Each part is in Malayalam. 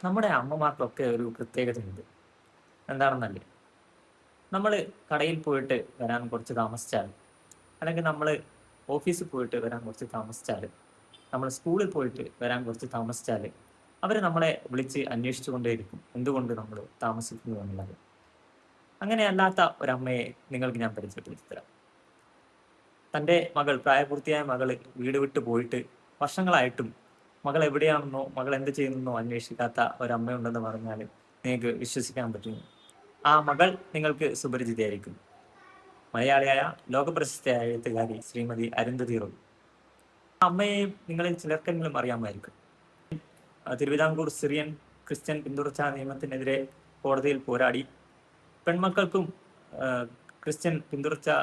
നമ്മുടെ അമ്മമാർക്കൊക്കെ ഒരു പ്രത്യേകതയുണ്ട്. എന്താണെന്നല്ലേ? നമ്മൾ കടയിൽ പോയിട്ട് വരാൻ കുറച്ച് താമസിച്ചാൽ, അല്ലെങ്കിൽ നമ്മൾ ഓഫീസിൽ പോയിട്ട് വരാൻ കുറച്ച് താമസിച്ചാൽ, നമ്മൾ സ്കൂളിൽ പോയിട്ട് വരാൻ കുറച്ച് താമസിച്ചാൽ, അവർ നമ്മളെ വിളിച്ച് അന്വേഷിച്ചു കൊണ്ടേയിരിക്കും എന്തുകൊണ്ട് നമ്മൾ താമസിക്കുന്നു എന്നുള്ളത്. അങ്ങനെയല്ലാത്ത ഒരമ്മയെ നിങ്ങൾക്ക് ഞാൻ പരിചയപ്പെടുത്തി തരാം. തൻ്റെ മകൾ, പ്രായപൂർത്തിയായ മകൾ വീട് വിട്ട് പോയിട്ട് വർഷങ്ങളായിട്ടും മകൾ എവിടെയാണെന്നോ മകൾ എന്ത് ചെയ്യുന്നെന്നോ അന്വേഷിക്കാത്ത ഒരമ്മയുണ്ടെന്ന് പറഞ്ഞാൽ നിങ്ങൾക്ക് വിശ്വസിക്കാൻ പറ്റുന്നു. ആ മകൾ നിങ്ങൾക്ക് സുപരിചിതയായിരിക്കും. മലയാളിയായ ലോകപ്രശസ്തയായ എഴുത്തുകാരി ശ്രീമതി അരുന്ധതി റോയ്. ആ അമ്മയെ നിങ്ങളിൽ ചിലർക്കെങ്കിലും അറിയാമായിരിക്കും. തിരുവിതാംകൂർ സിറിയൻ ക്രിസ്ത്യൻ പിന്തുടർച്ചാ നിയമത്തിനെതിരെ കോടതിയിൽ പോരാടി പെൺമക്കൾക്കും ക്രിസ്ത്യൻ പിന്തുടർച്ചാ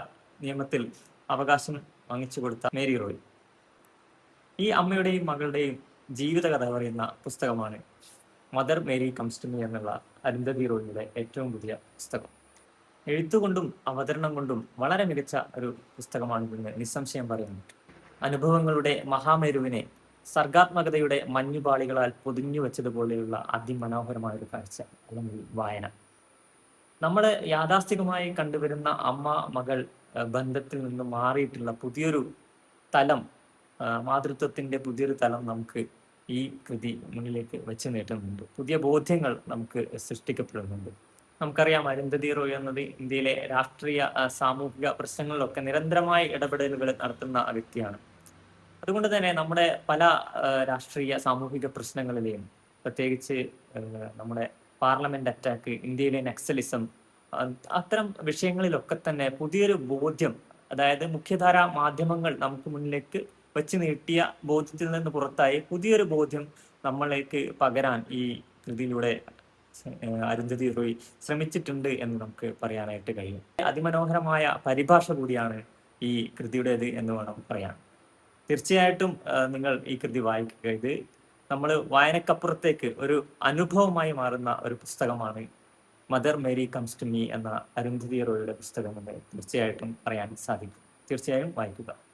നിയമത്തിൽ അവകാശം വാങ്ങിച്ചു കൊടുത്ത മേരി റോയ്. ഈ അമ്മയുടെയും മകളുടെയും ജീവിതകഥ പറയുന്ന പുസ്തകമാണ് mother Mary comes to me എന്നുള്ള അരുന്ധതി റോയിയുടെ ഏറ്റവും പുതിയ പുസ്തകം. എഴുത്തുകൊണ്ടും അവതരണം കൊണ്ടും വളരെ മികച്ച ഒരു പുസ്തകമാണിതെന്ന് നിസ്സംശയം പറയാൻ പറ്റും. അനുഭവങ്ങളുടെ മഹാമേരുവിനെ സർഗാത്മകതയുടെ മഞ്ഞുപാളികളാൽ പൊതിഞ്ഞു വെച്ചതുപോലെയുള്ള അതിമനോഹരമായ ഒരു കാഴ്ച അല്ലെങ്കിൽ വായന. നമ്മൾ യാഥാസ്ഥികമായി കണ്ടുവരുന്ന അമ്മ മകൾ ബന്ധത്തിൽ നിന്ന് മാറിയിട്ടുള്ള പുതിയൊരു തലം, മാതൃത്വത്തിന്റെ പുതിയൊരു തലം നമുക്ക് ഈ കൃതി മുന്നിലേക്ക് വെച്ച് നീട്ടുന്നുണ്ട്. പുതിയ ബോധ്യങ്ങൾ നമുക്ക് സൃഷ്ടിക്കപ്പെടുന്നുണ്ട്. നമുക്കറിയാം, അരുന്ധതി റോയ് എന്നത് ഇന്ത്യയിലെ രാഷ്ട്രീയ സാമൂഹിക പ്രശ്നങ്ങളിലൊക്കെ നിരന്തരമായി ഇടപെടലുകൾ നടത്തുന്ന വ്യക്തിയാണ്. അതുകൊണ്ട് തന്നെ നമ്മുടെ പല രാഷ്ട്രീയ സാമൂഹിക പ്രശ്നങ്ങളിലെയും, പ്രത്യേകിച്ച് നമ്മുടെ പാർലമെന്റ് അറ്റാക്ക്, ഇന്ത്യയിലെ നക്സലിസം, അത്തരം വിഷയങ്ങളിലൊക്കെ തന്നെ പുതിയൊരു ബോധ്യം, അതായത് മുഖ്യധാര മാധ്യമങ്ങൾ നമുക്ക് മുന്നിലേക്ക് വെച്ച് നീട്ടിയ ബോധ്യത്തിൽ നിന്ന് പുറത്തായി പുതിയൊരു ബോധ്യം നമ്മളിലേക്ക് പകരാൻ ഈ കൃതിയിലൂടെ അരുന്ധതി റോയ് ശ്രമിച്ചിട്ടുണ്ട് എന്ന് നമുക്ക് പറയാനായിട്ട് കഴിയും. അതിമനോഹരമായ പരിഭാഷ കൂടിയാണ് ഈ കൃതിയുടേത് എന്ന് വേണം പറയാൻ. തീർച്ചയായിട്ടും നിങ്ങൾ ഈ കൃതി വായിക്കുക. ഇത് നമ്മൾ വായനക്കപ്പുറത്തേക്ക് ഒരു അനുഭവമായി മാറുന്ന ഒരു പുസ്തകമാണ് mother Mary comes to me എന്ന അരുന്ധതി റോയിയുടെ പുസ്തകം എന്ന് തീർച്ചയായിട്ടും പറയാൻ സാധിക്കും. തീർച്ചയായും വായിക്കുക.